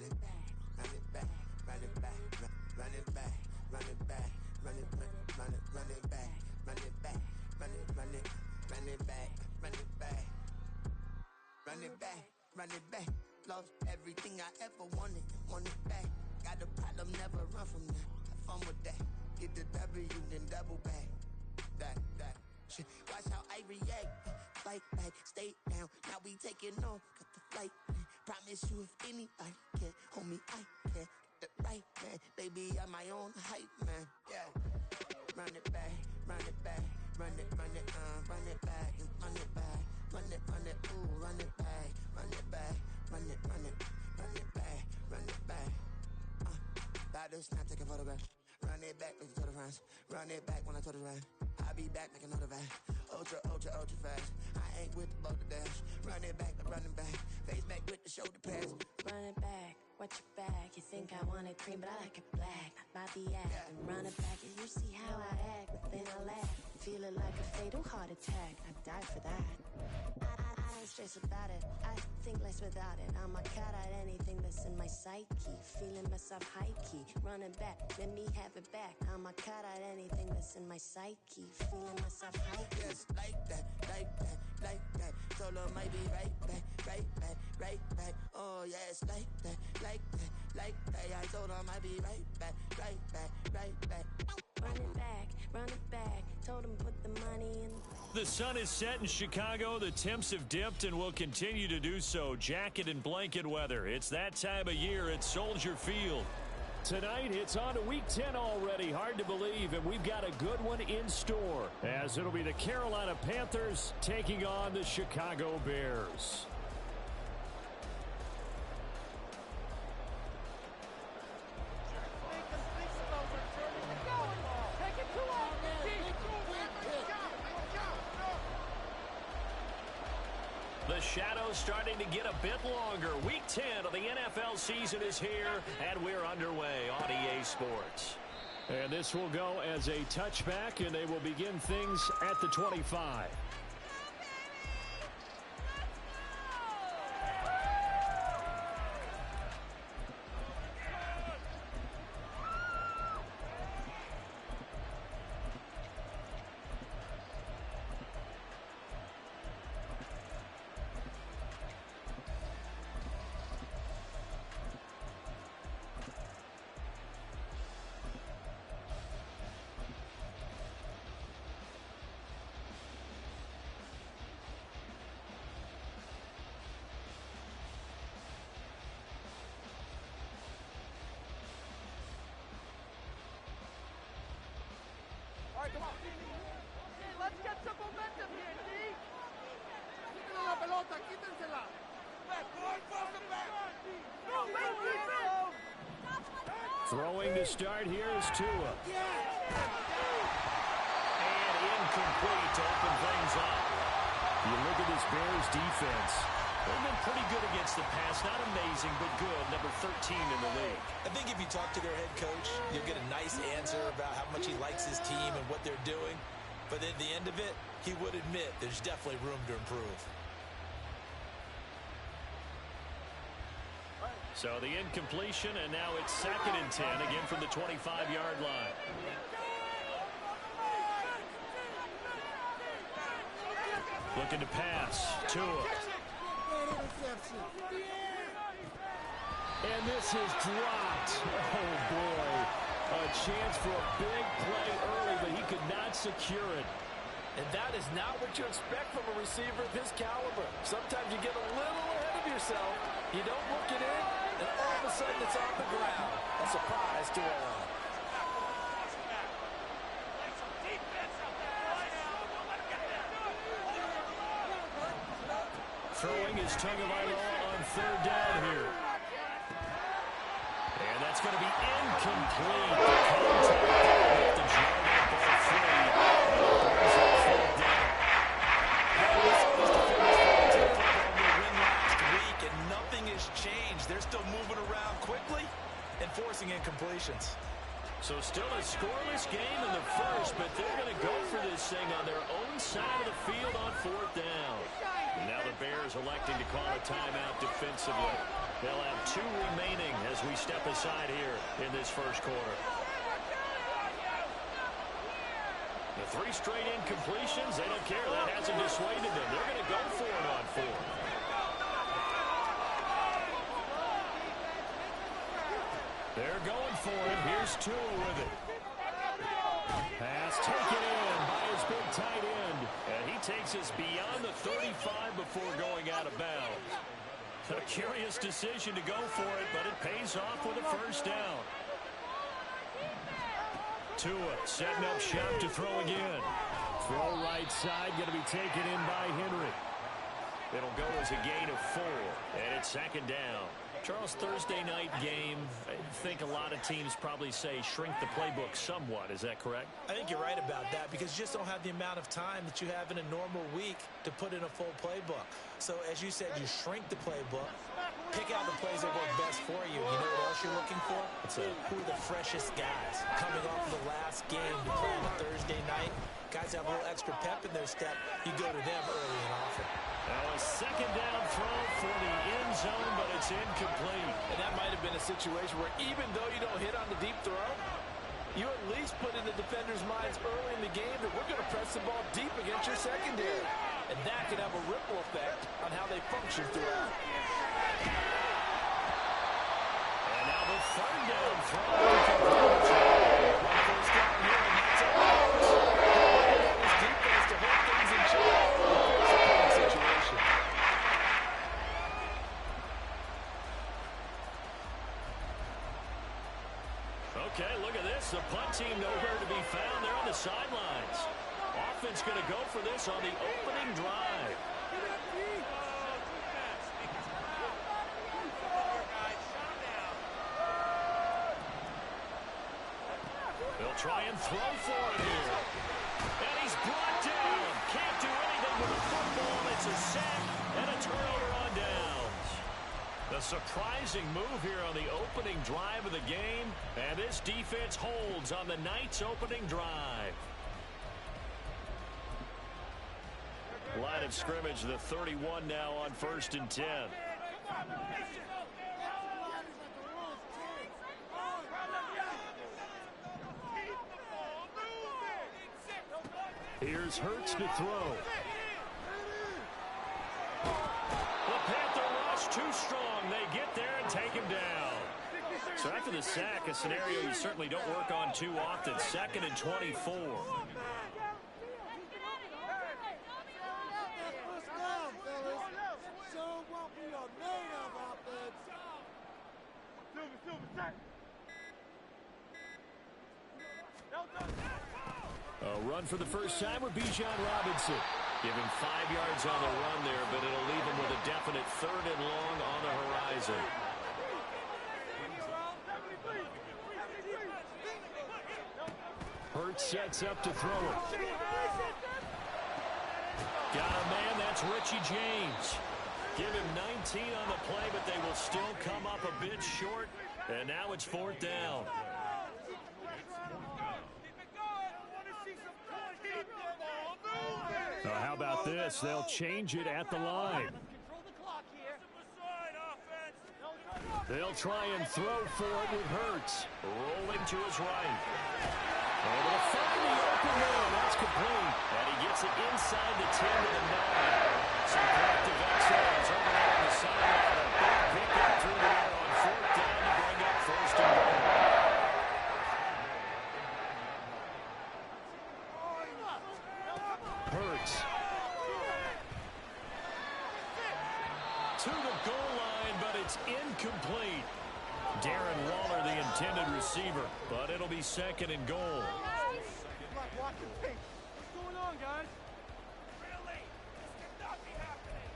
it back, run it back, run it back, run it back, run it back, run it back, run it back, run it back, run it back, run it back, run it back, run it back. Lost everything I ever wanted, want it back. Got a problem, never run from that. Have fun with that. Get the W, then double back. That shit. Watch how I react. Fight back, stay down. Now we taking on. Got the flight plan. Promise you if anybody can, homie, I can. Get the right man. Baby, I'm my own hype man. Yeah. Run it back, run it back. Run it back, and run it back. Run it, ooh, run it back. Run it back, run it back, run it back. About to snap, take a photograph. Run it back, make it to the runs. Run it back when I told it right. I'll be back, make another back. Ultra fast. I ain't with the boat to dash. Run it back, I'm running back. Face back with the shoulder pads. Run it back, watch your back. You think I want it cream, but I like it black. Not the act, and run it back. And you see how I act, but then I laugh. Feeling like a fatal heart attack. I'd die for that. I don't stress about it. I think less without it. I'm a cat at anything that's in my psyche. Feeling myself high key. Running back, let me have it back. I'm a cat at anything that's in my psyche. Feeling myself high key. Yes, like that, like that, like that. Solo might be right back, right back, right back. Oh yes, like that, like that, like that. I told him I'd be right back, right back, right back. Run it back, run it back. Told him put the money in. The sun is set in Chicago. The temps have dipped and will continue to do so. Jacket and blanket weather. It's that time of year at Soldier Field. Tonight, it's on to Week 10 already. Hard to believe, and we've got a good one in store, as it'll be the Carolina Panthers taking on the Chicago Bears. The shadows starting to get a bit longer. Week 10 of the NFL season is here, and we're underway on EA Sports. And this will go as a touchback, and they will begin things at the 25. Come on. Okay, let's get some momentum here, D. Quítenle la pelota, quítensela. Back, boy, pass it back. No, throwing to start here is Tua. And incomplete to open things up. You look at this Bears defense. They've been pretty good against the pass. Not amazing, but good. Number 13 in the league. I think if you talk to their head coach, you'll get a nice answer about how much he likes his team and what they're doing. But at the end of it, he would admit there's definitely room to improve. So the incompletion, and now it's 2nd and 10, again from the 25-yard line. Looking to pass. Tua. And this is dropped. Oh, boy. A chance for a big play early, but he could not secure it. And that is not what you expect from a receiver of his caliber. Sometimes you get a little ahead of yourself. You don't look it in, and all of a sudden it's on the ground. A surprise to all. Throwing is Tagovailoa on 3rd down here. And that's going to be incomplete. The Giants ball free. Bears on 4th down. Win last week, and nothing has changed. They're still moving around quickly and forcing incompletions. So still a scoreless game in the first, but they're going to go for this thing on their own side of the field on 4th down. And now the Bears electing to call a timeout defensively. They'll have 2 remaining as we step aside here in this first quarter. The 3 straight incompletions, they don't care. That hasn't dissuaded them. They're going to go for it on 4th. They're going for it. Here's Tua with it. Pass taken in by his big tight end. And he takes us beyond the 35 before going out of bounds. A curious decision to go for it, but it pays off with a first down. Tua setting up shop to throw again. Throw right side, going to be taken in by Henry. It'll go as a gain of 4, and it's 2nd down. Charles, Thursday night game, I think a lot of teams probably say shrink the playbook somewhat. Is that correct? I think you're right about that because you just don't have the amount of time that you have in a normal week to put in a full playbook. So, as you said, you shrink the playbook, pick out the plays that work best for you. You know what else you're looking for? Who are the freshest guys coming off of the last game to play on a Thursday night? Guys have a little extra pep in their step. You go to them early and often. Now a 2nd down throw for the end zone, but it's incomplete. And that might have been a situation where even though you don't hit on the deep throw, you at least put in the defenders' minds early in the game that we're going to press the ball deep against your secondary. And that could have a ripple effect on how they function throughout. And now the 3rd down throw. First down here, and that's a his defense to hold things in check. Situation. Okay, look at this. The punt team nowhere to be found. They're on the sidelines. Offense going to go for this on the opening drive. They'll try and throw for it here. And he's brought down. Can't do anything with the football. It's a sack and a turnover on downs. A surprising move here on the opening drive of the game. And this defense holds on the night's opening drive. Line of scrimmage, the 31 now on 1st and 10. Here's Hurts to throw. The Panther rush too strong. They get there and take him down. So after the sack, a scenario you certainly don't work on too often. 2nd and 24. A run for the first time with Bijan Robinson. Give him 5 yards on the run there, but it'll leave him with a definite 3rd and long on the horizon. Hurts sets up to throw it. Got a man, that's Richie James. Give him 19 on the play, but they will still come up a bit short. And now it's 4th down. How about this? They'll change it at the line. They'll try and throw for it with Hurts. Rolling to his right. Able to find the open man. That's complete. And he gets it inside the 10 to the 9. Some collective excellence over there on the sideline. A big pickup through the air on 4th down to bring up 1st and goal. Hurts. To the goal line, but it's incomplete. Darren Waller, the intended receiver, but it'll be 2nd and goal. What's going on, guys? Really? This cannot be happening.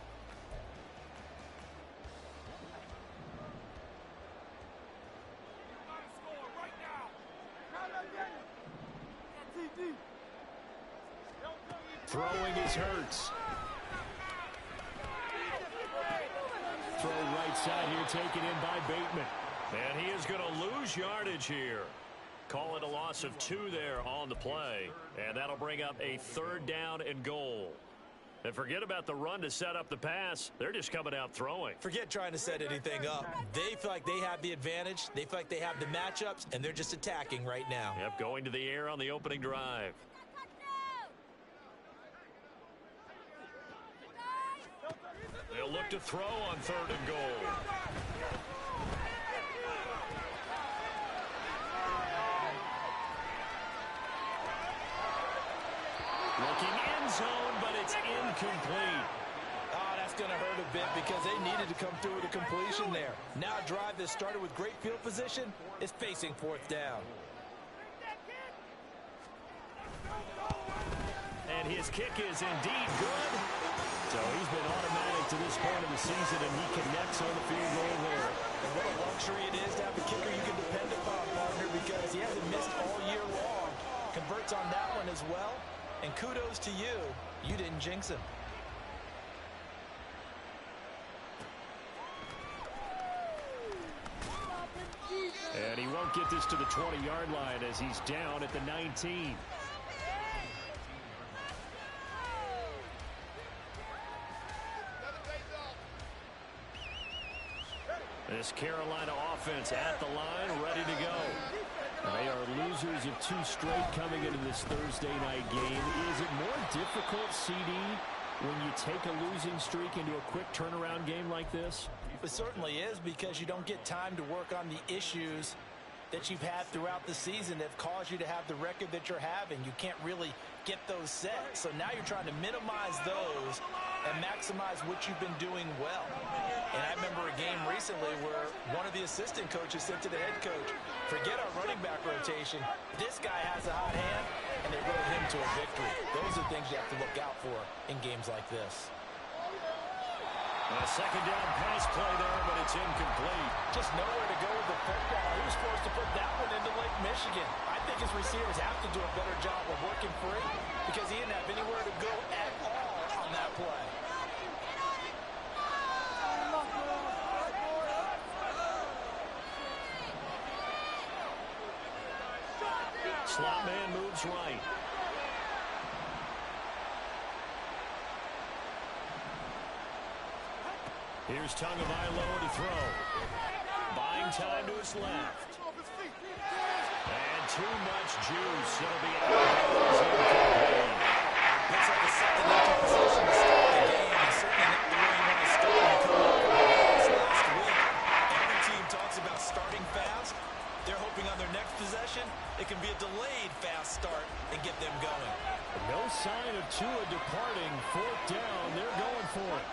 You gotta score right now. Throwing is Hurts. Throw right side here, taken in by Bateman. And he is going to lose yardage here. Call it a loss of 2 there on the play. And that'll bring up a 3rd down and goal. And forget about the run to set up the pass. They're just coming out throwing. Forget trying to set anything up. They feel like they have the advantage. They feel like they have the matchups, and they're just attacking right now. Yep, going to the air on the opening drive. They'll look to throw on 3rd and goal. Looking end zone, but it's incomplete. Oh, that's going to hurt a bit because they needed to come through with a completion there. Now a drive that started with great field position is facing 4th down. And his kick is indeed good. So he's been automatic to this point of the season, and he connects on the field goal there. And what a luxury it is to have a kicker you can depend upon, partner, because he hasn't missed all year long. Converts on that one as well. And kudos to you. You didn't jinx him. And he won't get this to the 20-yard line as he's down at the 19. This Carolina offense at the line, ready to go. They are losers of 2 straight coming into this Thursday night game. Is it more difficult, CD, when you take a losing streak into a quick turnaround game like this? It certainly is, because you don't get time to work on the issues that you've had throughout the season that have caused you to have the record that you're having. You can't really get those set. So now you're trying to minimize those and maximize what you've been doing well. And I remember a game recently where one of the assistant coaches said to the head coach, forget our running back rotation. This guy has a hot hand, and they rode him to a victory. Those are things you have to look out for in games like this. A second down pass play there, but it's incomplete. Just nowhere to go with the football. He was forced to put that one into Lake Michigan. I think his receivers have to do a better job of working free because he didn't have anywhere to go at all on that play. Slot man moves right. Here's Tagovailoa to throw. Buying time to his left. And too much juice. It'll be out of bounds. Looks like a second-nature position to start the game. And certainly not the way you want to start when you come up with a loss last week. Every team talks about starting fast. They're hoping on their next possession, it can be a delayed fast start and get them going. No sign of Tua departing. 4th down. They're going for it.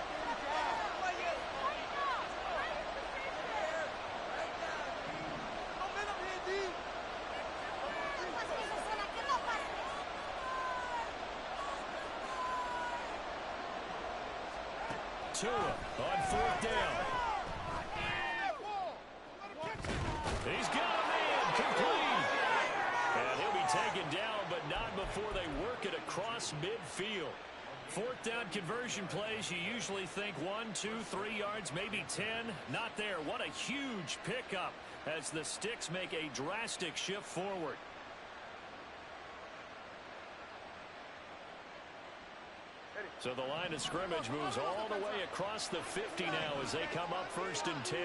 Tua on 4th down. He's got a man complete. And he'll be taken down, but not before they work it across midfield. 4th down conversion plays, you usually think 1, 2, 3 yards, maybe 10. Not there. What a huge pickup as the Sticks make a drastic shift forward. So the line of scrimmage moves all the way across the 50 now as they come up 1st and 10.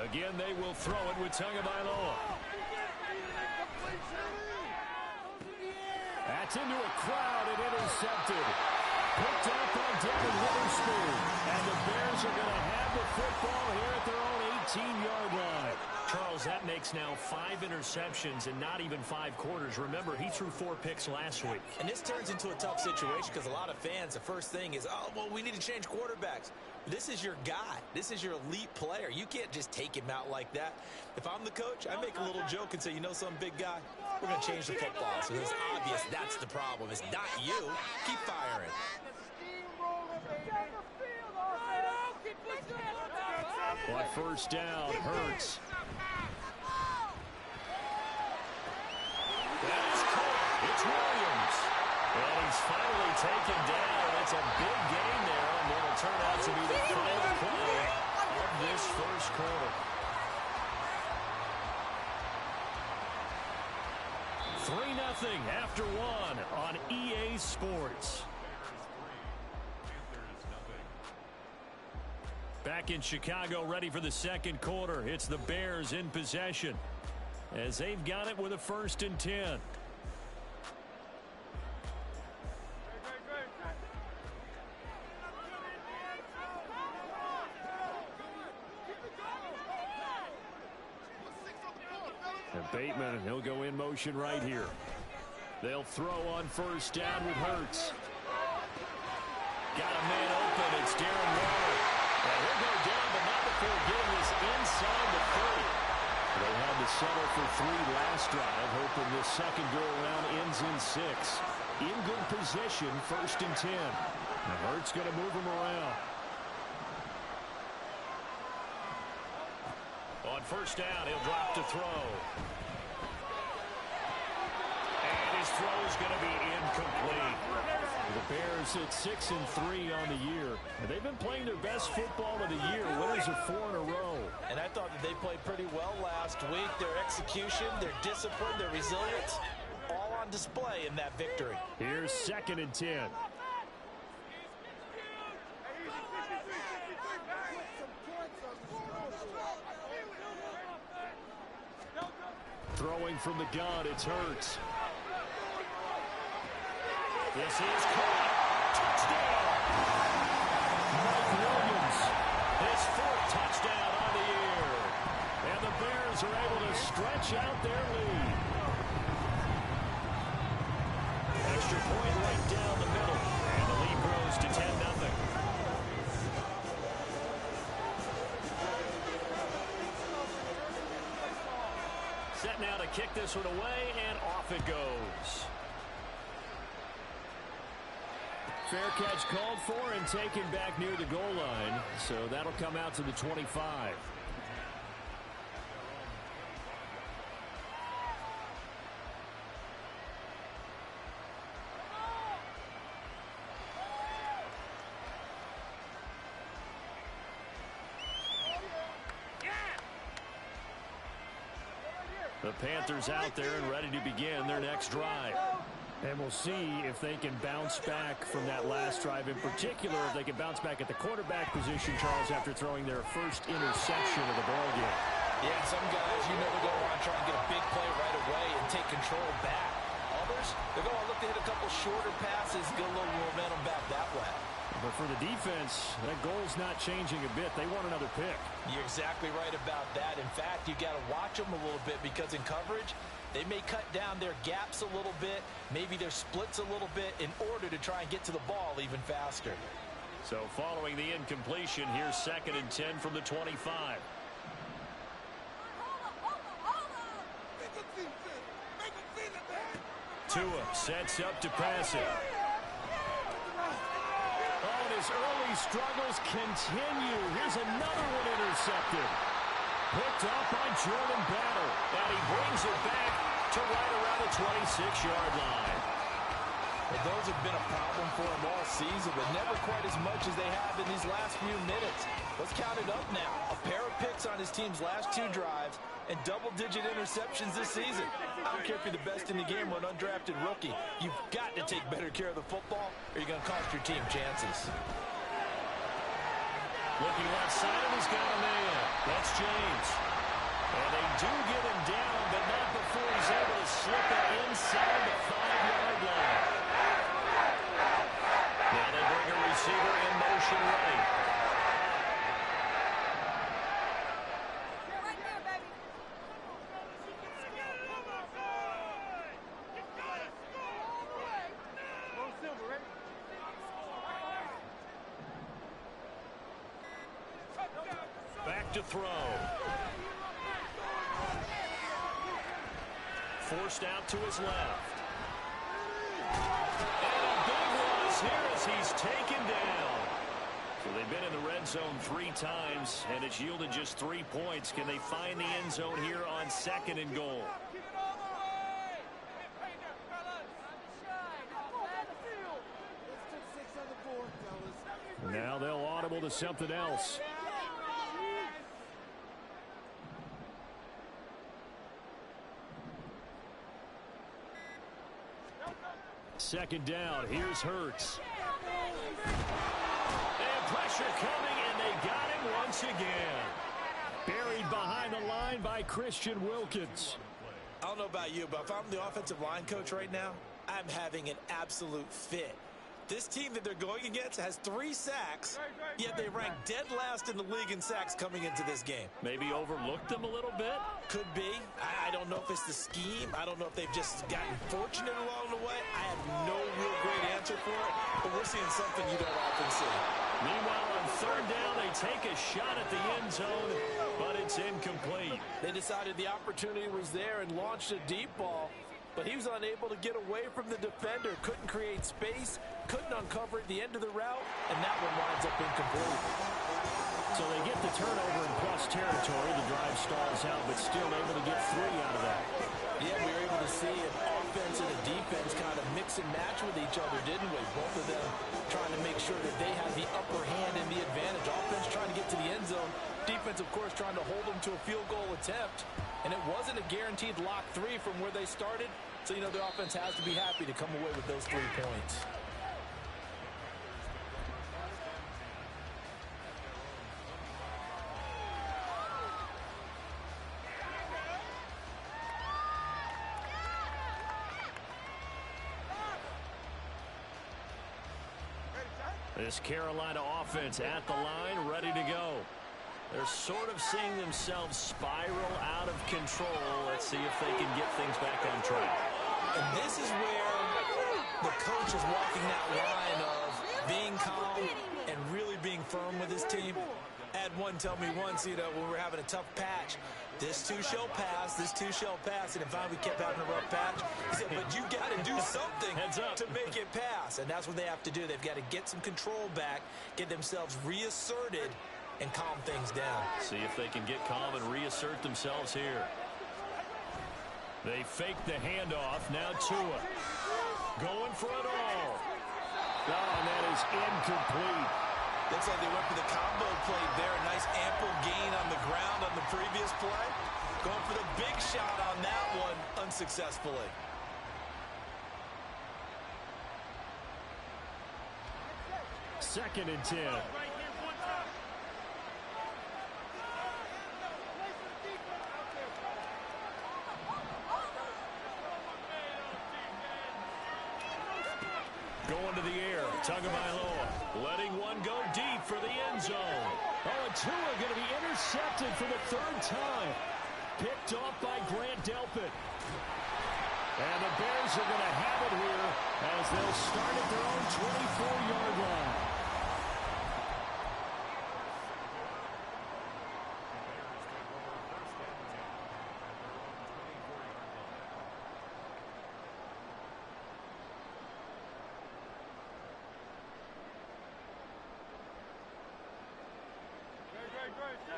Again, they will throw it with Tagovailoa. That's into a crowd and intercepted. Picked up on Devin Witherspoon. And the Bears are going to have the football here at their own 18-yard line. Charles, that makes now 5 interceptions in not even 5 quarters. Remember, he threw 4 picks last week. And this turns into a tough situation because a lot of fans, the first thing is, oh, well, we need to change quarterbacks. This is your guy. This is your elite player. You can't just take him out like that. If I'm the coach, I make a little joke and say, you know some big guy, we're going to change the football. So it's obvious that's the problem. It's not you. Keep firing. On 1st down, Hurts. That's caught. It's Williams. And he's finally taken down. It's a big gain there, and it'll turn out to be the final play of this first quarter. 3-0 after 1 on EA Sports. Back in Chicago, ready for the second quarter. It's the Bears in possession as they've got it with a 1st and 10. And Bateman, he'll go in motion right here. They'll throw on 1st down with Hurts. Got a man open. It's Darren Waller. And he'll go down, but not before getting this inside the 30. They had to settle for 3 last drive, hoping this second go-around ends in 6. In good position, 1st and 10. Now Hurts going to move him around. On 1st down, he'll drop to throw. And his throw is going to be incomplete. The Bears at 6-3 on the year. And they've been playing their best football of the year. Winners of 4 in a row. And I thought that they played pretty well last week. Their execution, their discipline, their resilience, all on display in that victory. Here's 2nd and 10. Throwing from the gun, it's Hurts. This is caught. Touchdown! Mike Williams, his 4th touchdown on the year. And the Bears are able to stretch out their lead. Extra point right down the middle. And the lead grows to 10-0. Set now to kick this one away, and off it goes. Fair catch called for and taken back near the goal line. So that'll come out to the 25. The Panthers out there and ready to begin their next drive. And we'll see if they can bounce back from that last drive. In particular, if they can bounce back at the quarterback position, Charles, after throwing their first interception of the ballgame. Yeah, some guys, they're going to want to try and get a big play right away and take control back. Others, they're going to look to hit a couple shorter passes, get a little momentum back that way. But for the defense, that goal's not changing a bit. They want another pick. You're exactly right about that. In fact, you got to watch them a little bit because in coverage, they may cut down their gaps a little bit, maybe their splits a little bit in order to try and get to the ball even faster. So following the incompletion, here's 2nd and 10 from the 25. Tua sets up to pass it. Oh, and his early struggles continue. Here's another one intercepted. Picked up by Jordan Battle. And he brings it back to right around the 26-yard line. Well, those have been a problem for him all season, but never quite as much as they have in these last few minutes. Let's count it up now. A pair of picks on his team's last 2 drives and double-digit interceptions this season. I don't care if you're the best in the game or an undrafted rookie. You've got to take better care of the football or you're going to cost your team chances. Looking left side, and he's got a man. That's James. And they do get him down, but not before he's able to slip it inside the 5-yard line. Now they bring a receiver in motion right. Back to throw. Forced out to his left. And a big one is here as he's taken down. So they've been in the red zone 3 times, and it's yielded just 3 points. Can they find the end zone here on 2nd and goal? Now they'll audible to something else. Second down, here's Hurts. And pressure coming, and they got him once again. Buried behind the line by Christian Wilkins. I don't know about you, but if I'm the offensive line coach right now, I'm having an absolute fit. This team that they're going against has 3 sacks, yet they rank dead last in the league in sacks coming into this game. Maybe overlooked them a little bit? Could be. I don't know if it's the scheme. I don't know if they've just gotten fortunate along the way. I have no real great answer for it, but we're seeing something you don't often see. Meanwhile, on third down, they take a shot at the end zone, but it's incomplete. They decided the opportunity was there and launched a deep ball, but he was unable to get away from the defender, couldn't create space, couldn't uncover at the end of the route, and that one winds up incomplete. So they get the turnover in plus territory. The drive stalls out, but still able to get 3 out of that. Yeah, we were able to see an offense and a defense kind of mix and match with each other, didn't we? Both of them trying to make sure that they had the upper hand and the advantage. Offense trying to get to the end zone. Defense, of course, trying to hold them to a field goal attempt. And it wasn't a guaranteed lock 3 from where they started. So, you know, the offense has to be happy to come away with those 3 points. This Carolina offense at the line, ready to go. They're sort of seeing themselves spiral out of control. Let's see if they can get things back on track. And this is where the coach is walking that line of being calm and really being firm with his team. I had one tell me once, you know, when we were having a tough patch, this too shall pass, this too shall pass. And finally we kept having a rough patch. He said, but you got to do something to make it pass. And that's what they have to do. They've got to get some control back, get themselves reasserted, and calm things down. See if they can get calm and reassert themselves here. They fake the handoff. Now Tua going for it all. Oh, and that is incomplete. Looks like they went for the combo play there. A nice ample gain on the ground on the previous play. Going for the big shot on that one unsuccessfully. Second and 10. Going to the air, Tagovailoa, letting one go deep for the end zone. Oh, and Tua going to be intercepted for the 3rd time. Picked off by Grant Delpit. And the Bears are going to have it here as they'll start at their own 24-yard line.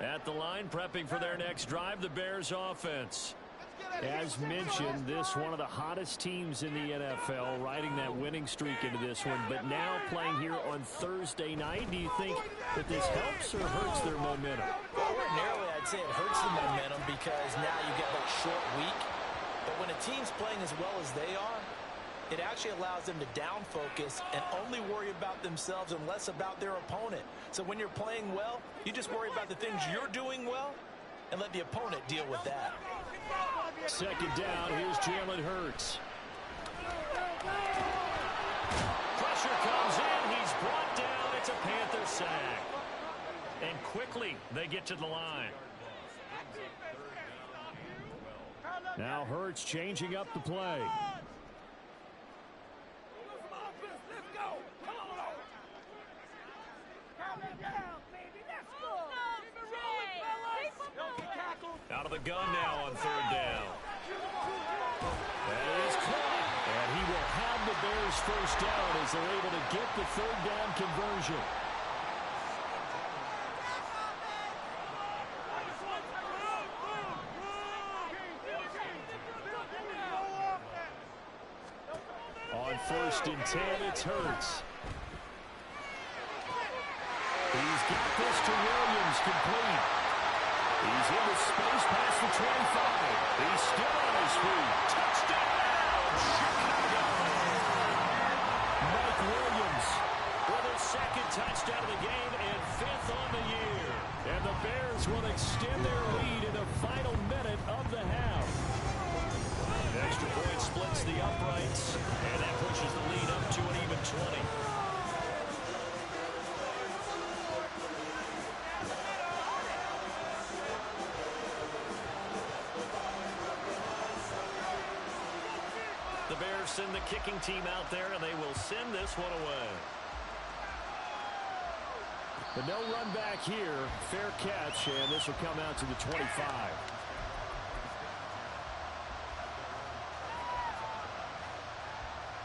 At the line, prepping for their next drive, the Bears offense. As mentioned, this one of the hottest teams in the NFL, riding that winning streak into this one, but now playing here on Thursday night. Do you think that this helps or hurts their momentum? Well, ordinarily, I'd say it hurts the momentum because now you get that short week. But when a team's playing as well as they are, it actually allows them to down focus and only worry about themselves and less about their opponent. So when you're playing well, you just worry about the things you're doing well and let the opponent deal with that. Second down, here's Jalen Hurts. Pressure comes in, he's brought down, it's a Panther sack. And quickly, they get to the line. Now Hurts changing up the play. Out of the gun now on 3rd down. That is caught. And he will have the Bears 1st down as they're able to get the 3rd down conversion. On 1st and 10, it's Hurts. He's got this to Williams, complete. He's into space past the 25. He's still on his feet. Touchdown, Chicago! Mike Williams with a second touchdown of the game and 5th on the year. And the Bears will extend their lead in the final minute of the half. Extra point splits the uprights, and that pushes the lead up to an even 20. The Bears send the kicking team out there, and they will send this one away. But no run back here. Fair catch, and this will come out to the 25.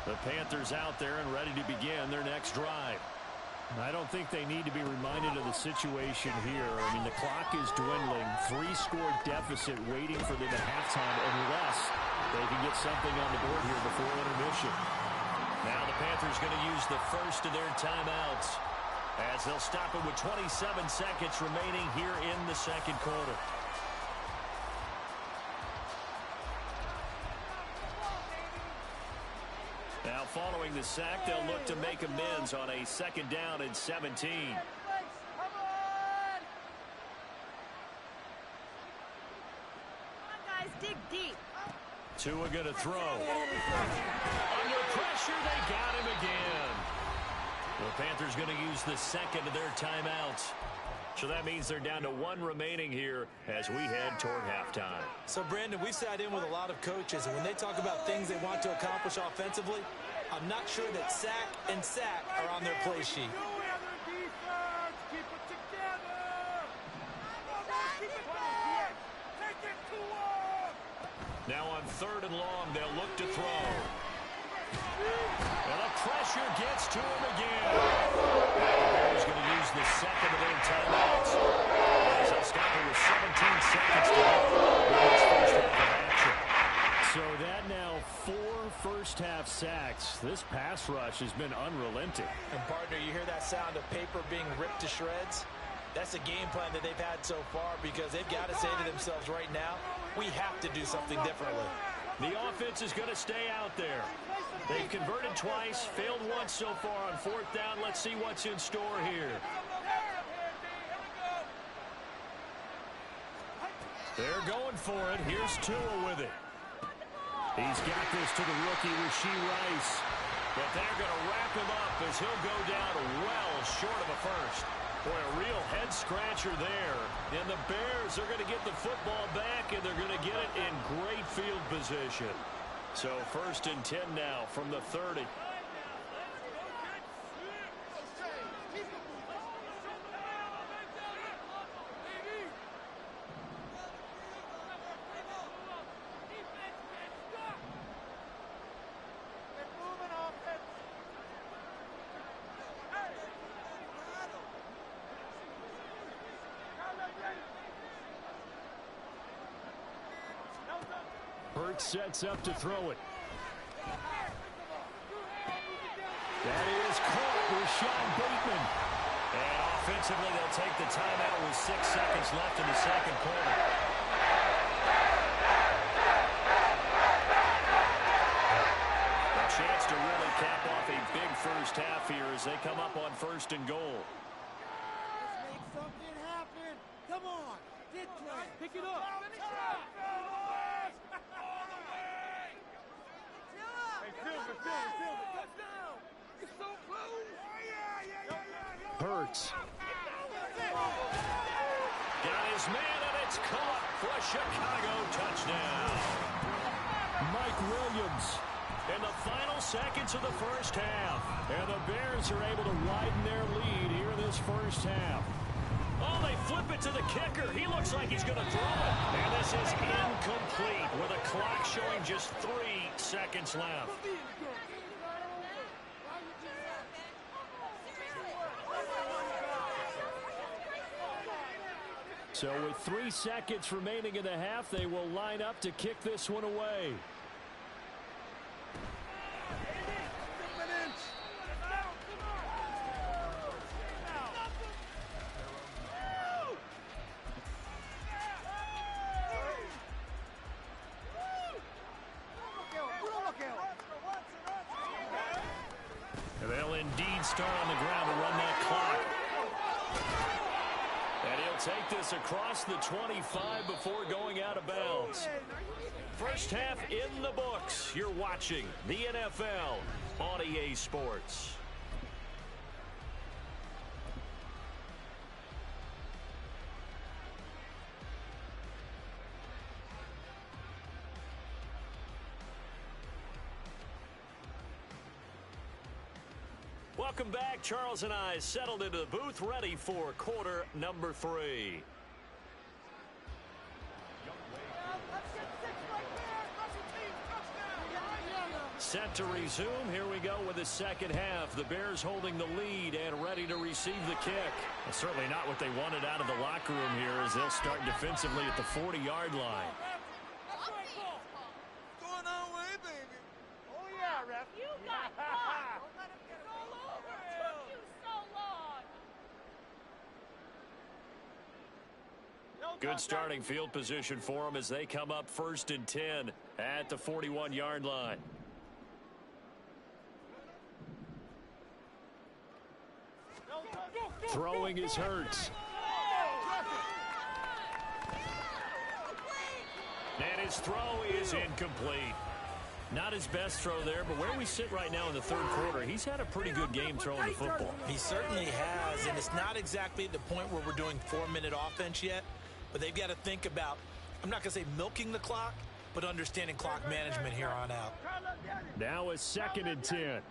The Panthers out there and ready to begin their next drive. I don't think they need to be reminded of the situation here. I mean, the clock is dwindling. 3-score deficit waiting for them at halftime unless they can get something on the board here before intermission. Now the Panthers going to use the first of their timeouts as they'll stop it with 27 seconds remaining here in the second quarter. Now following the sack, they'll look to make amends on a 2nd down and 17. Dig deep. Tua going to throw. Under pressure, they got him again. The Panthers going to use the second of their timeouts. So that means they're down to 1 remaining here as we head toward halftime. So, Brandon, we sat in with a lot of coaches, and when they talk about things they want to accomplish offensively, I'm not sure that sack and sack are on their play sheet. Now on 3rd and long, they'll look to throw. And the pressure gets to him again. Now the Bears going to use the second of their timeouts. As they'll stop it with 17 seconds to go in this first half of action. So that now 4 first-half sacks. This pass rush has been unrelenting. And, partner, you hear that sound of paper being ripped to shreds? That's a game plan that they've had so far because they've got to say to themselves right now, we have to do something differently. The offense is going to stay out there. They've converted twice, failed once so far on 4th down. Let's see what's in store here. They're going for it. Here's Tua with it. He's got this to the rookie, Rashee Rice. But they're going to wrap him up as he'll go down well short of a first. Boy, a real head-scratcher there. And the Bears are going to get the football back, and they're going to get it in great field position. So 1st and 10 now from the 30. Hurts sets up to throw it. That is caught, Rashad Bateman. And offensively, they'll take the timeout with 6 seconds left in the second quarter. A chance to really cap off a big first half here as they come up on 1st and goal. Let's make something happen. Come on. Get play. Pick it up. Hurts. Got his man, and it's caught for a Chicago touchdown. Mike Williams. In the final seconds of the first half. And the Bears are able to widen their lead here in this first half. Oh, they flip it to the kicker. He looks like he's going to throw it. And this is incomplete with a clock showing just 3 seconds left. So with 3 seconds remaining in the half, they will line up to kick this one away. And they'll indeed start on the ground to run They'll take this across the 25 before going out of bounds. First half in the books. You're watching the NFL on EA Sports. Welcome back. Charles and I settled into the booth, ready for quarter number 3. Set to resume. Here we go with the second half. The Bears holding the lead and ready to receive the kick. Well, certainly not what they wanted out of the locker room here, as they'll start defensively at the 40-yard line. Going our way, baby. Oh, yeah, ref. You got caught. Don't let him get all over you. It took you so long. Good starting field position for them as they come up 1st and 10 at the 41-yard line. Throwing is Hurts. And his throw is incomplete. Not his best throw there, but where we sit right now in the third quarter, he's had a pretty good game throwing the football. He certainly has, and it's not exactly at the point where we're doing 4-minute offense yet, but they've got to think about, I'm not going to say milking the clock, but understanding clock management here on out. Now a 2nd and 10.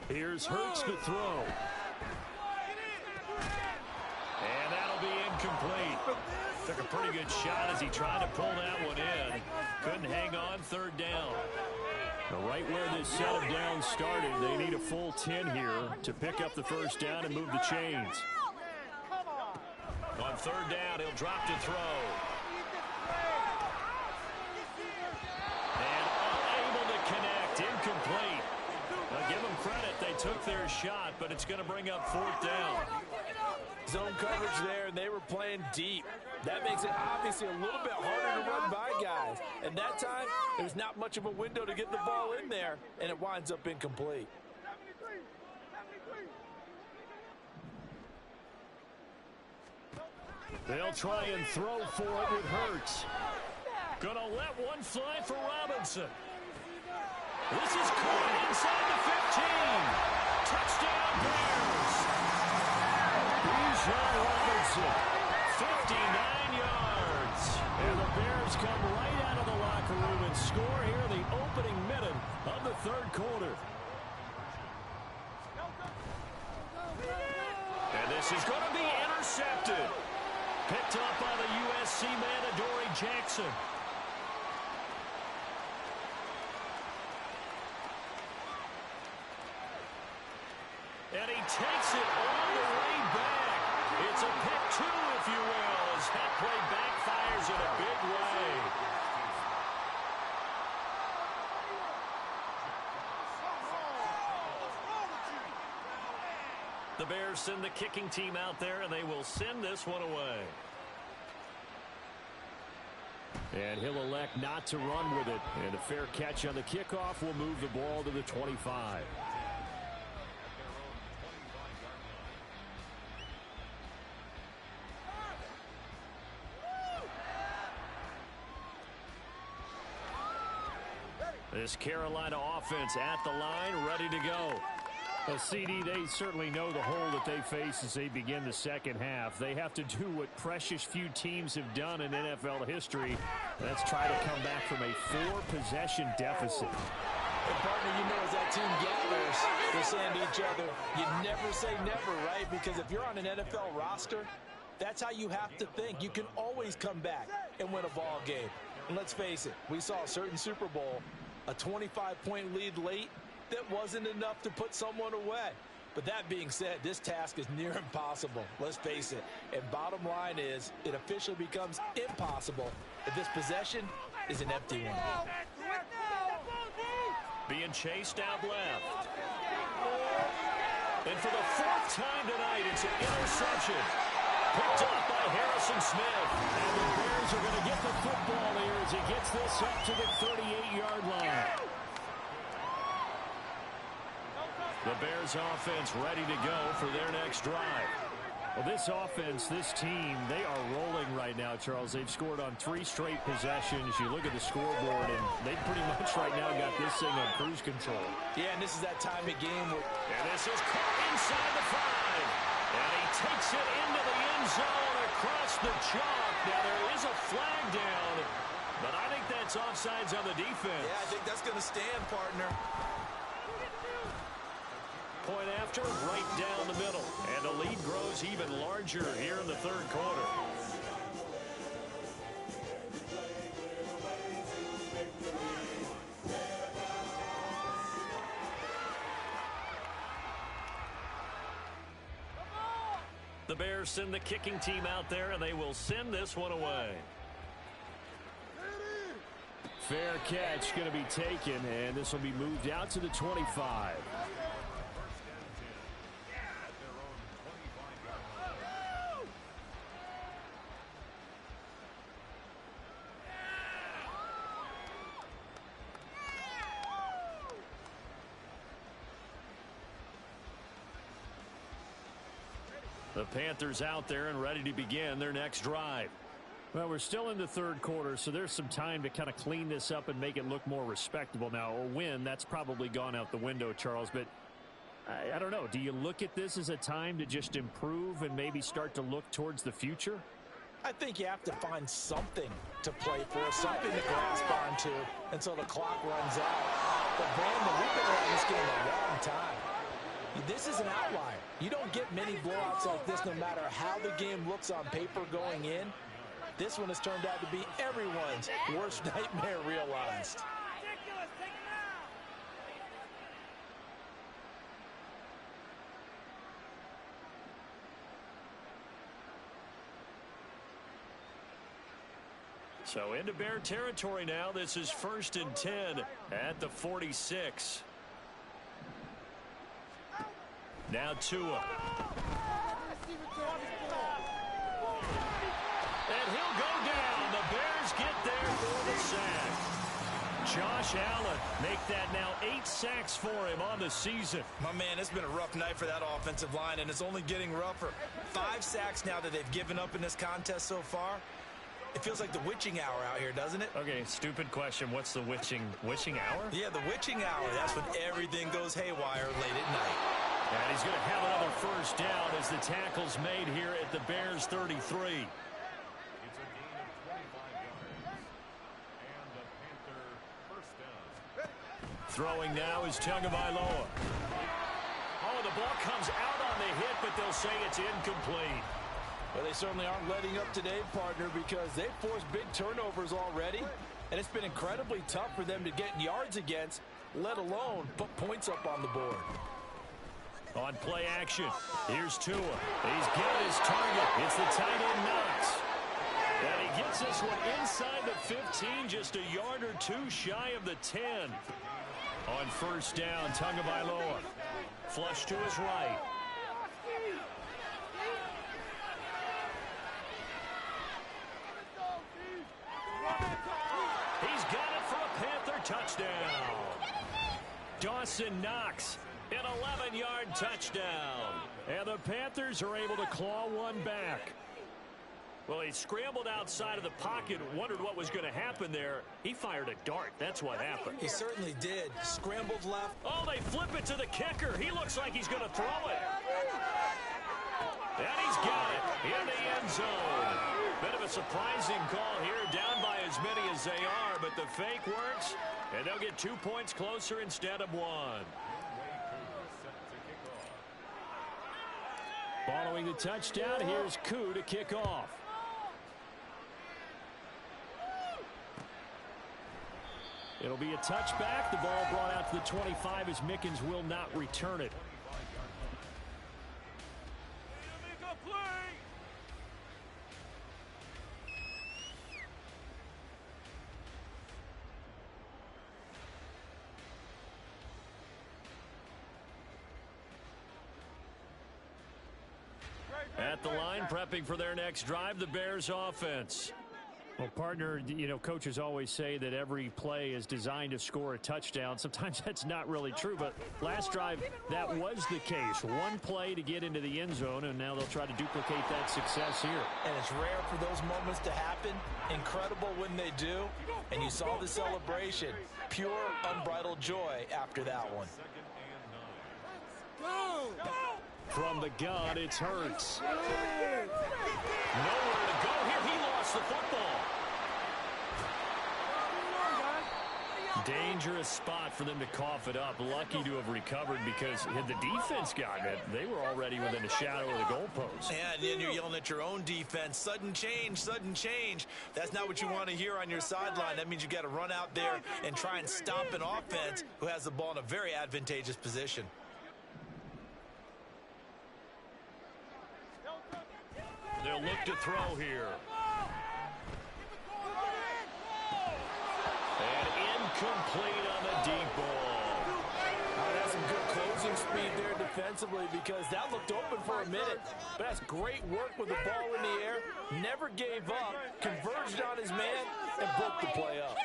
Here's Hurts to throw. And that'll be incomplete. Took a pretty good shot as he tried to pull that one in. Couldn't hang on, 3rd down. Now, right where this set of downs started, they need a full 10 here to pick up the 1st down and move the chains. On 3rd down, he'll drop to throw. And unable to connect, incomplete. Now, give them credit, they took their shot, but it's going to bring up 4th down. Zone coverage there, and they were playing deep. That makes it obviously a little bit harder to run by guys. And that time, there's not much of a window to get the ball in there, and it winds up incomplete. They'll try and throw for it with Hurts. Gonna let one fly for Robinson. This is caught inside the 15. Touchdown Bears. Bijan Robinson, 59 yards. and the Bears come right out of the locker room and score here in the opening minute of the 3rd quarter. And this is going to be intercepted. Picked up by the USC man, Adoree Jackson. And he takes it all the way back. It's a pick 2, if you will, as that play backfires in a big way. The Bears send the kicking team out there, and they will send this one away. And he'll elect not to run with it. And a fair catch on the kickoff will move the ball to the 25. This Carolina offense at the line, ready to go. Well, CD, they certainly know the hole that they face as they begin the second half. They have to do what precious few teams have done in NFL history. That's try to come back from a 4-possession deficit. And partner, you know, as that team gathers, they're saying to each other, you never say never, right? Because if you're on an NFL roster, that's how you have to think. You can always come back and win a ball game. And let's face it, we saw a certain Super Bowl, a 25-point lead late, that wasn't enough to put someone away. But that being said, this task is near impossible. Let's face it. And bottom line is, it officially becomes impossible if this possession is an empty one. Being chased out left. And for the 4th time tonight, it's an interception. Picked up by Harrison Smith. And the Bears are going to get the football here as he gets this up to the 38-yard line. The Bears offense ready to go for their next drive. Well, this offense, this team, they are rolling right now, Charles. They've scored on 3 straight possessions. You look at the scoreboard, and they pretty much right now got this thing on cruise control. Yeah, and this is that time of game where... And this is caught inside the 5. And he takes it into the end zone across the chalk. Now, there is a flag down, but I think that's offsides on the defense. Yeah, I think that's going to stand, partner. Point after, right down the middle. And the lead grows even larger here in the third quarter. The Bears send the kicking team out there, and they will send this one away. Fair catch going to be taken, and this will be moved out to the 25. The Panthers out there and ready to begin their next drive. Well, we're still in the third quarter, so there's some time to kind of clean this up and make it look more respectable. Now, a win, that's probably gone out the window, Charles, but I don't know. Do you look at this as a time to just improve and maybe start to look towards the future? I think you have to find something to play for, something to grasp onto until the clock runs out. But, Brandon, we've been around this game a long time. This is an outlier. You don't get many blowouts like this no matter how the game looks on paper going in. This one has turned out to be everyone's worst nightmare realized. So into Bear territory now. This is 1st and 10 at the 46. Now Tua. And he'll go down. The Bears get there for the sack. Josh Allen make that now 8 sacks for him on the season. My man, it's been a rough night for that offensive line, and it's only getting rougher. 5 sacks now that they've given up in this contest so far. It feels like the witching hour out here, doesn't it? Okay, stupid question. What's the witching hour? Yeah, the witching hour. That's when everything goes haywire late at night. And he's going to have another first down as the tackle's made here at the Bears 33. Throwing now is Tagovailoa. Oh, the ball comes out on the hit, but they'll say it's incomplete. Well, they certainly aren't letting up today, partner, because they've forced big turnovers already, and it's been incredibly tough for them to get yards against, let alone put points up on the board. On play action, here's Tua. He's got his target. It's the tight end Knox. And he gets this one inside the 15, just a yard or two shy of the 10. On first down, Tagovailoa. Flush to his right. He's got it for a Panther touchdown. Dawson Knox, an 11-yard touchdown. And the Panthers are able to claw one back. Well, he scrambled outside of the pocket, wondered what was going to happen there. He fired a dart. That's what happened. He certainly did. Scrambled left. Oh, they flip it to the kicker. He looks like he's going to throw it. And he's got it in the end zone. Bit of a surprising call here, down by as many as they are, but the fake works, and they'll get 2 points closer instead of 1. Following the touchdown, here's Koo to kick off. It'll be a touchback. The ball brought out to the 25 as Mickens will not return it. At the line, prepping for their next drive, the Bears offense. Well, partner, coaches always say that every play is designed to score a touchdown. Sometimes that's not really true, but last drive, that was the case. One play to get into the end zone, and now they'll try to duplicate that success here. And it's rare for those moments to happen. Incredible when they do. And you saw the celebration. Pure, unbridled joy after that one. From the gun, it's Hurts. Nowhere to go here. He lost the football. Dangerous spot for them to cough it up. Lucky to have recovered because had the defense gotten it, they were already within a shadow of the goalpost. Yeah, and then you're yelling at your own defense. Sudden change, sudden change. That's not what you want to hear on your sideline. That means you got to run out there and try and stop an offense who has the ball in a very advantageous position. They'll look to throw here. And incomplete on the deep ball. That's some good closing speed there defensively because that looked open for a minute. But that's great work with the ball in the air. Never gave up, converged on his man, and broke the play up.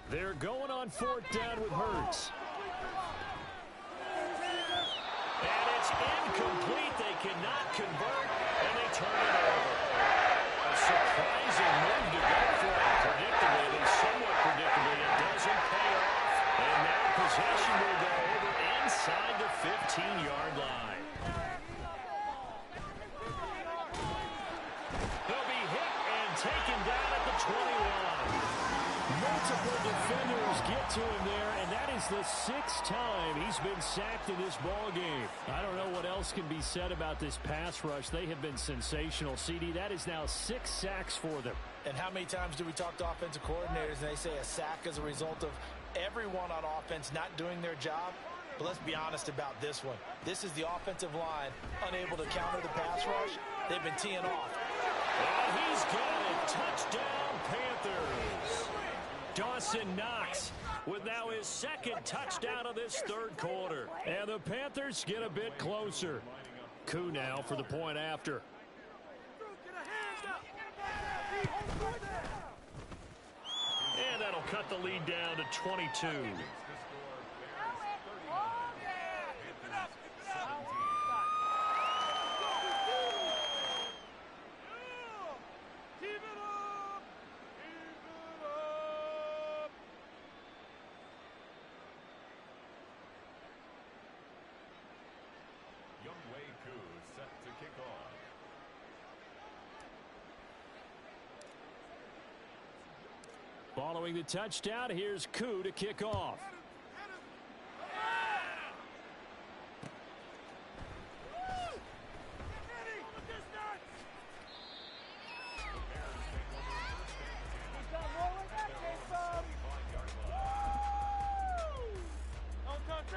They're going on 4th down with Hurts. And it's incomplete. They cannot convert, and they turn it over. A surprising move to go for it. Predictably, at least somewhat predictably, it doesn't pay off. And now possession will go over inside the 15-yard line. They'll be hit and taken down at the 21. Multiple defenders get to him there, and that is the 6th time he's been sacked in this ball game. I don't know what else can be said about this pass rush. They have been sensational, CD. That is now 6 sacks for them. And how many times do we talk to offensive coordinators and they say a sack as a result of everyone on offense not doing their job? But let's be honest about this one. This is the offensive line unable to counter the pass rush. They've been teeing off. And he's got it. Touchdown, Panthers. Dawson Knox with now his 2nd touchdown of this 3rd quarter. And the Panthers get a bit closer. Koo now for the point after. And that'll cut the lead down to 22. Following the touchdown, here's Koo to kick off.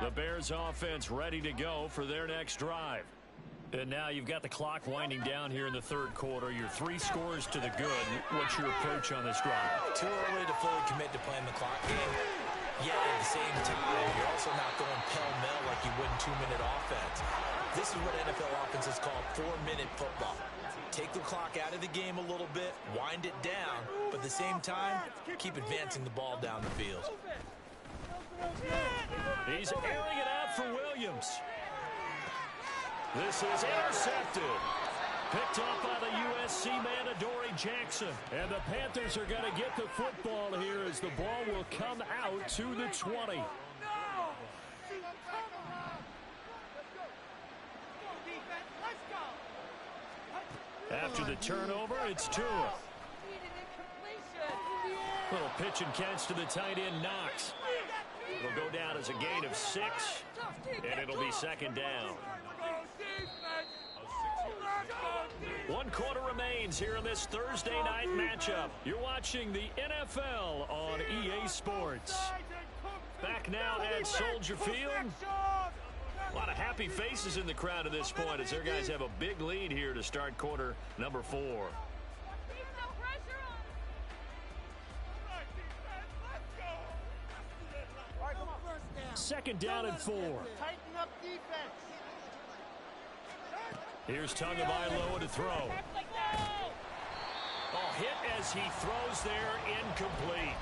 The Bears offense ready to go for their next drive. And now you've got the clock winding down here in the 3rd quarter. Your 3 scores to the good. What's your approach on this drive? Too early to fully commit to playing the clock game. Yet at the same time, you're also not going pell-mell like you would in 2-minute offense. This is what NFL offenses call 4-minute football. Take the clock out of the game a little bit, wind it down, but at the same time, keep advancing the ball down the field. He's airing it out for Williams. This is intercepted. Picked off by the USC man, Adoree Jackson. And the Panthers are going to get the football here as the ball will come out to the 20. After the turnover, it's Tua. Little pitch and catch to the tight end, Knox. It'll go down as a gain of 6, and it'll be 2nd down. 1 quarter remains here in this Thursday night matchup. You're watching the NFL on EA Sports. Back now at Soldier Field. A lot of happy faces in the crowd at this point as their guys have a big lead here to start quarter number 4. Second down and 4. Tighten up defense. Here's Tagovailoa to throw. Oh, hit as he throws there, incomplete.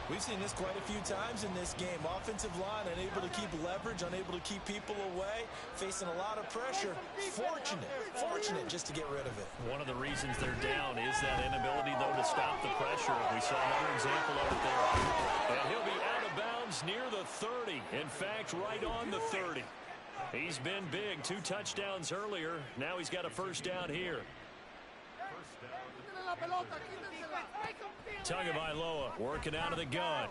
We've seen this quite a few times in this game. Offensive line unable to keep leverage, unable to keep people away, facing a lot of pressure. Fortunate just to get rid of it. One of the reasons they're down is that inability, though, to stop the pressure. We saw another example of it there. And he'll be out of bounds near the 30. In fact, right on the 30. He's been big. 2 touchdowns earlier. Now he's got a first down here. Tagovailoa working out of the gun.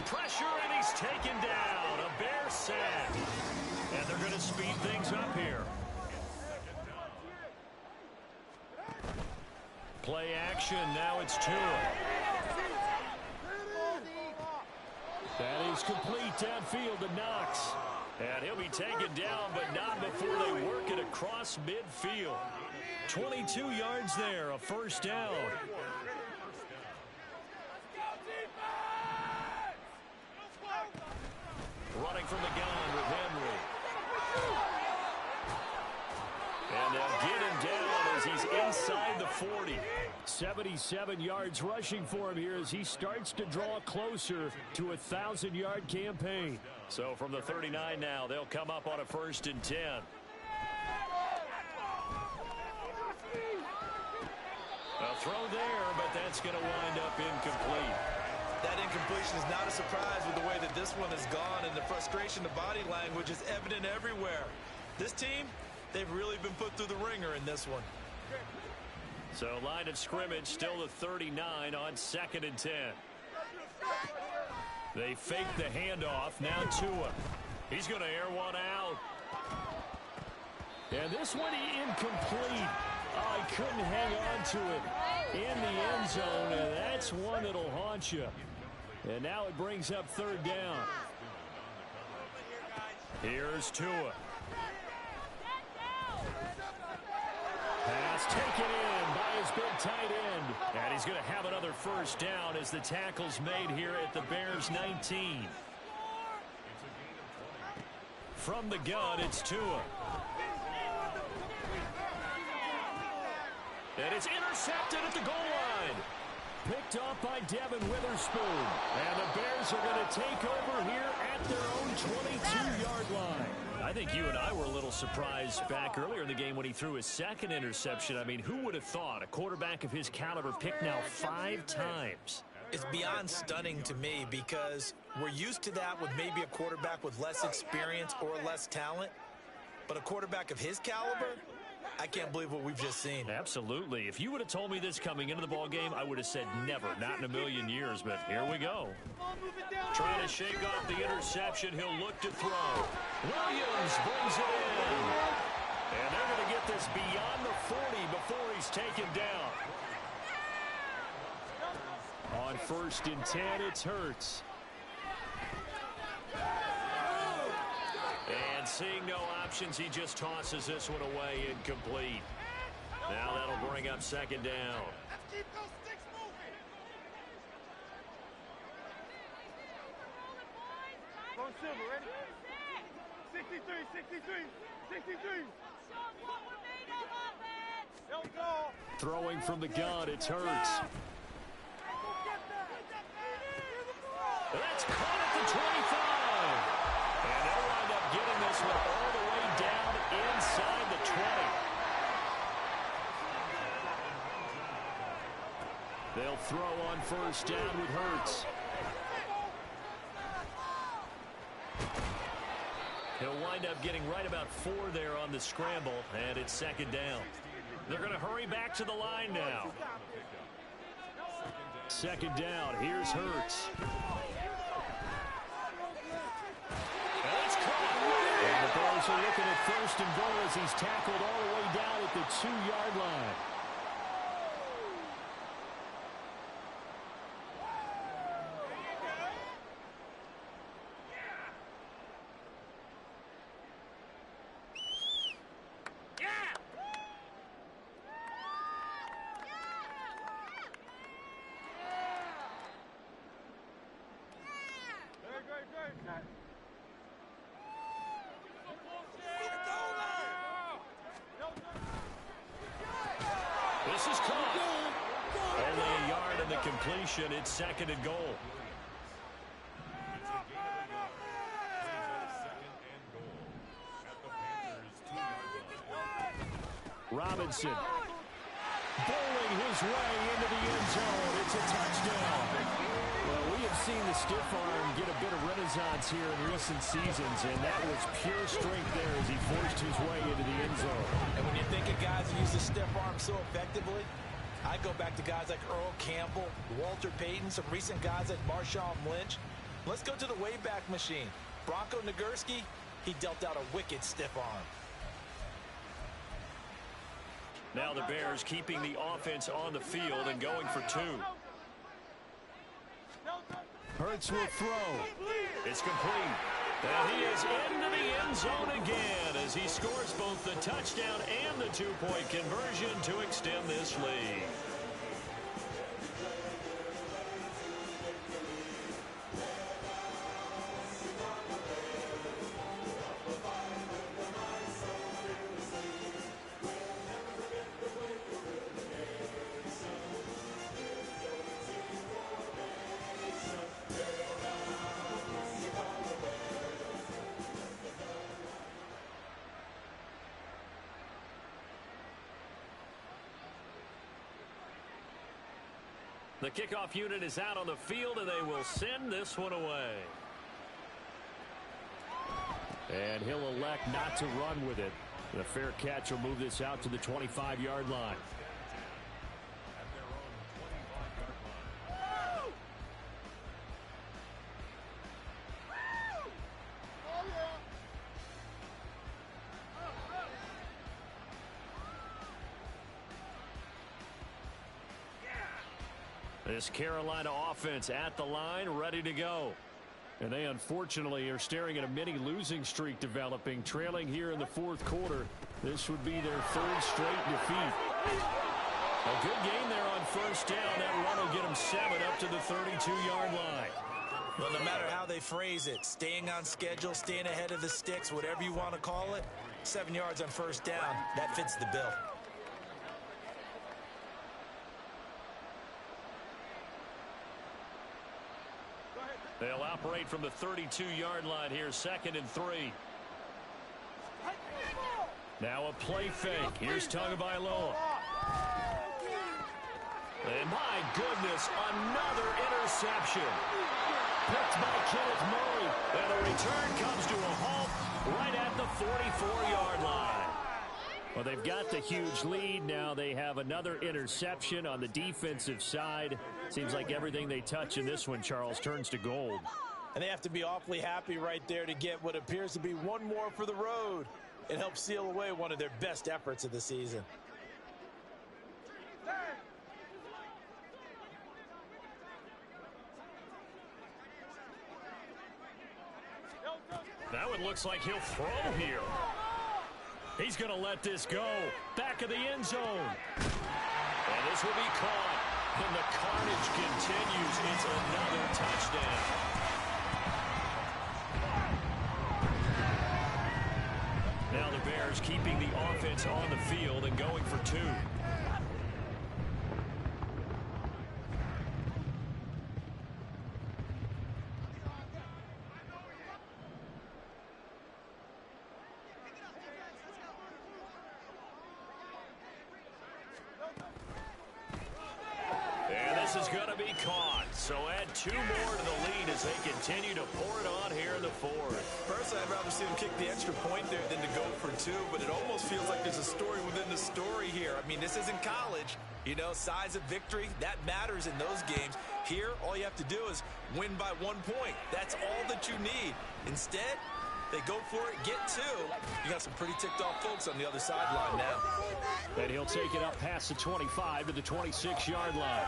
Pressure, and he's taken down. A Bear sack. And they're going to speed things up here. Play action. Now it's Tua. That is complete downfield to Knox. And he'll be taken down, but not before they work it across midfield. 22 yards there, a first down. Running from the gun with Henry. And they'll get him down as he's inside the 40. 77 yards rushing for him here as he starts to draw closer to a 1,000-yard campaign. So from the 39 now, they'll come up on a 1st and 10. A throw there, but that's going to wind up incomplete. That incompletion is not a surprise with the way that this one has gone, and the frustration, the body language is evident everywhere. This team, they've really been put through the ringer in this one. So line of scrimmage, still the 39 on 2nd and 10. They fake the handoff. Now Tua. He's going to air one out. And this one incomplete. Oh, he couldn't hang on to it in the end zone, and that's one that'll haunt you. And now it brings up 3rd down. Here's Tua. Pass taken in by his big tight end. And he's going to have another first down as the tackle's made here at the Bears 19. From the gun, it's Tua. And it's intercepted at the goal line. Picked off by Devin Witherspoon. And the Bears are going to take over here at their own 22-yard line. I think you and I were a little surprised back earlier in the game when he threw his 2nd interception. I mean, who would have thought a quarterback of his caliber picked now 5 times? It's beyond stunning to me because we're used to that with maybe a quarterback with less experience or less talent. But a quarterback of his caliber, I can't believe what we've just seen. Absolutely. If you would have told me this coming into the ball game, I would have said never, not in a million years. But here we go. Trying to shake off the interception. He'll look to throw. Williams brings it in. And they're going to get this beyond the 40 before he's taken down. On 1st and 10, it's Hurts. And seeing no options, he just tosses this one away, incomplete. Now that'll bring up 2nd down. Let's keep those sticks moving. Go Silver, ready? 63, 63, 63. Let's go. Throwing from the gun, it's Hurts. That's caught at the 25. And they'll wind up getting this one all the way down inside the 20. They'll throw on 1st down with Hurts. He'll wind up getting right about 4 there on the scramble, and it's 2nd down. They're going to hurry back to the line now. 2nd down, here's Hurts. That's caught. And the Bears are looking at 1st and goal as he's tackled all the way down at the 2-yard line. This is caught. Only a yard in the completion. It's 2nd and goal. Robinson bowling his way into the end zone. It's a touchdown. Well, we have seen the stiff arm get a bit of renaissance here in recent seasons, and that was pure strength there as he forced his way into the end zone. And when you think of guys who use the stiff arm so effectively, I go back to guys like Earl Campbell, Walter Payton, some recent guys like Marshawn Lynch. Let's go to the Wayback Machine. Bronco Nagurski, he dealt out a wicked stiff arm. Now the Bears keeping the offense on the field and going for 2. Hurts will throw. It's complete. And he is into the end zone again as he scores both the touchdown and the 2-point conversion to extend this lead. The kickoff unit is out on the field, and they will send this one away. And he'll elect not to run with it. The fair catch will move this out to the 25-yard line. This Carolina offense at the line, ready to go. And they unfortunately are staring at a mini losing streak developing, trailing here in the 4th quarter. This would be their 3rd straight defeat. A good game there on 1st down. That run will get them 7 up to the 32-yard line. Well, no matter how they phrase it, staying on schedule, staying ahead of the sticks, whatever you want to call it, 7 yards on 1st down, that fits the bill. They'll operate from the 32-yard line here, 2nd and 3. Now a play fake. Here's Tagovailoa. And my goodness, another interception. Picked by Kenneth Murray. And the return comes to a halt right at the 44-yard line. Well, they've got the huge lead. Now they have another interception on the defensive side. Seems like everything they touch in this one, Charles, turns to gold. And they have to be awfully happy right there to get what appears to be one more for the road. It helps seal away one of their best efforts of the season. That one looks like he'll throw here. He's going to let this go. Back of the end zone. And this will be caught. And the carnage continues. It's another touchdown. Now the Bears keeping the offense on the field and going for 2. Is going to be caught. So add 2 more to the lead as they continue to pour it on here in the 4th. Personally, I'd rather see them kick the extra point there than to go for 2, but it almost feels like there's a story within the story here. I mean, this isn't college. You know, size of victory, that matters in those games. Here, all you have to do is win by 1 point. That's all that you need. Instead, they go for it, get 2. You got some pretty ticked off folks on the other sideline now. And he'll take it up past the 25 to the 26-yard line.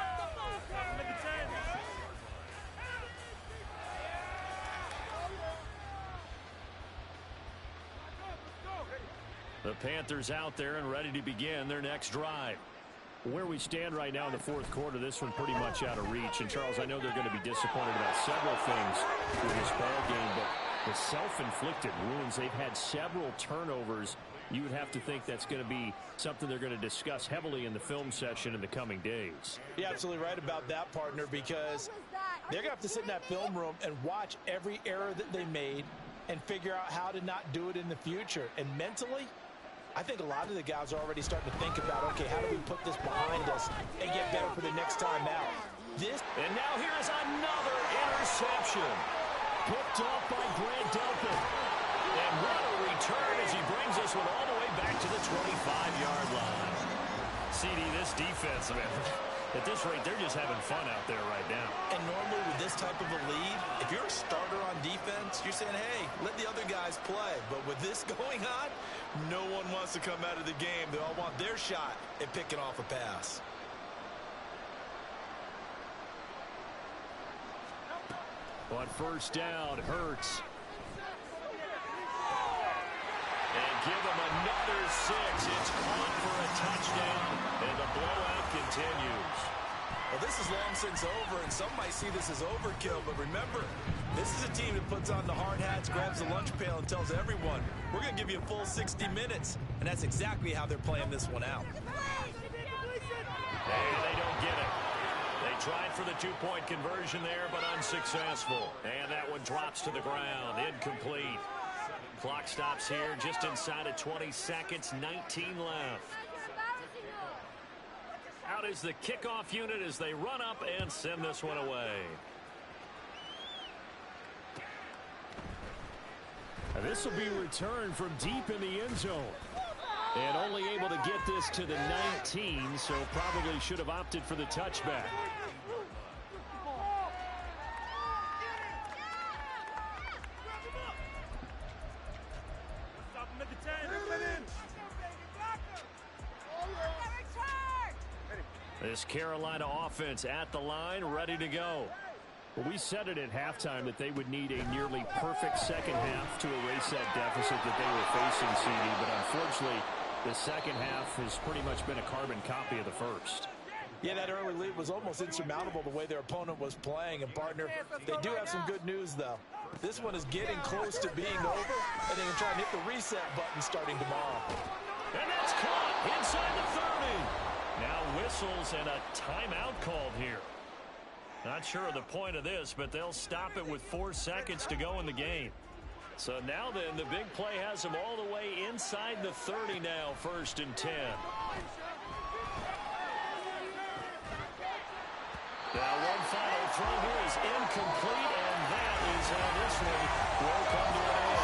The Panthers out there and ready to begin their next drive. Where we stand right now in the 4th quarter, this one pretty much out of reach. And, Charles, I know they're going to be disappointed about several things in this ball game, but the self-inflicted wounds, they've had several turnovers you would have to think that's going to be something they're going to discuss heavily in the film session in the coming days. You're absolutely right about that, partner, because they're going to have to sit in that film room and watch every error that they made and figure out how to not do it in the future. And mentally, I think a lot of the guys are already starting to think about, okay, how do we put this behind us and get better for the next time out? And now here is another interception. Picked off by Grant Delpit. And what a return as he brings this one all the way back to the 25-yard line. CD, this defense, man, at this rate, they're just having fun out there right now. And normally with this type of a lead, if you're a starter on defense, you're saying, hey, let the other guys play. But with this going on, no one wants to come out of the game. They all want their shot at picking off a pass. On first down, Hurts. And give him another 6. It's caught for a touchdown, and the blowout continues. Well, this is long since over, and some might see this as overkill. But remember, this is a team that puts on the hard hats, grabs the lunch pail, and tells everyone, we're going to give you a full 60 minutes. And that's exactly how they're playing this one out. Hey, they don't get it. They tried for the two-point conversion there, but unsuccessful. And that one drops to the ground, incomplete. Clock stops here just inside of 20 seconds, 19 left. Out is the kickoff unit as they run up and send this one away. This will be returned from deep in the end zone. And only able to get this to the 19, so probably should have opted for the touchback. This Carolina offense at the line, ready to go. Well, we said it at halftime that they would need a nearly perfect second half to erase that deficit that they were facing, CD. But unfortunately, the second half has pretty much been a carbon copy of the first. Yeah, that early lead was almost insurmountable the way their opponent was playing. And, partner, they do have some good news, though. This one is getting close to being over, and they can try and hit the reset button starting tomorrow. And that's caught inside the 30. Now whistles and a timeout called here. Not sure of the point of this, but they'll stop it with 4 seconds to go in the game. So now then, the big play has them all the way inside the 30 now, 1st and 10. Now one final throw here is incomplete, and that is how this one will come to an end.